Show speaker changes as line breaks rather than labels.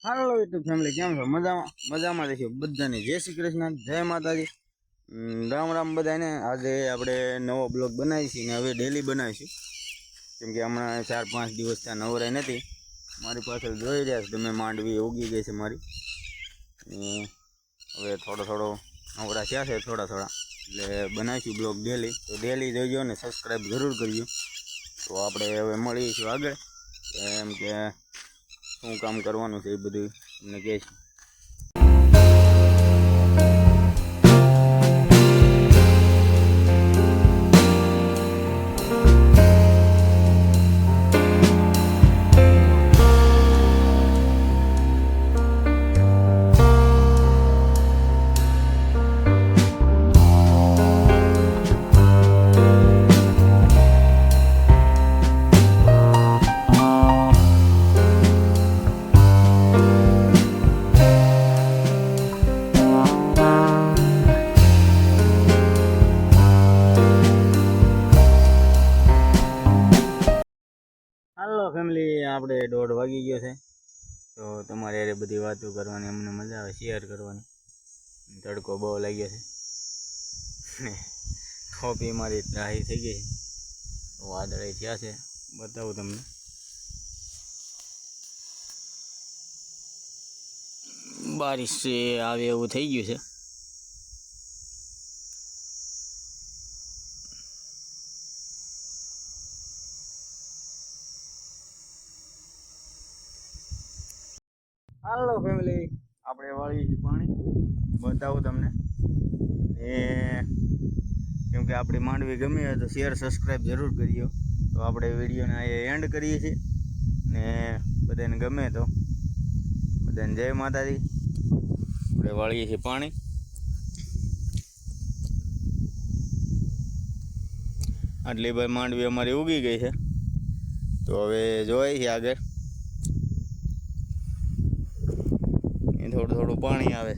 હાલો YouTube family કેમ છો? મજામાં દેખો બધાને જય શ્રી કૃષ્ણ, જય માતાજી, રામ રામ બધાને. આજે આપણે નવો બ્લોગ બનાવીશું ને હવે ડેલી બનાવીશું, કેમ કે હમણાં 4-5 દિવસ ત્યાં નવરાઈ નથી. મારી પાછળ જોઈ રહ્યા છો તમે, માંડવી ઉગી ગઈ છે મારી. હવે થોડો નવરા થયા છે થોડા એટલે બનાવીશું બ્લોગ ડેલી. તો ડેલી જોઈજો ને સબસ્ક્રાઈબ જરૂર કરજો. તો આપણે હવે મળીશું આગળ, એમ કે શું કામ કરવાનું છે એ બધું તમને કહીશ. હાલો ફેમિલી, આપણે 1:30 વાગી ગયો છે. તો તમારે એ બધી વાતો કરવાની અમને મજા આવે, શેર કરવાની. તડકો બહુ લાગ્યો છે, કોપી મારી ત્રાહી થઈ ગઈ, વાદળે થયા છે. બતાવું તમને, બારિશ આવે એવું થઈ ગયું છે. હાલો ફેમિલી, આપણે વાળીએ છીએ પાણી, બતાવું તમને. એ કેમ કે આપણી માંડવી ગમી હોય તો શેર સબસ્ક્રાઈબ જરૂર કરીએ. તો આપણે વિડીયોને અહીંયા એન્ડ કરીએ છીએ ને બધાને ગમે તો બધાને જય માતાજી. આપણે વાળીએ છીએ પાણી. આટલી ભાઈ માંડવી અમારી ઉગી ગઈ છે. તો હવે જોઈએ છે આગળ, થોડું પાણી આવે.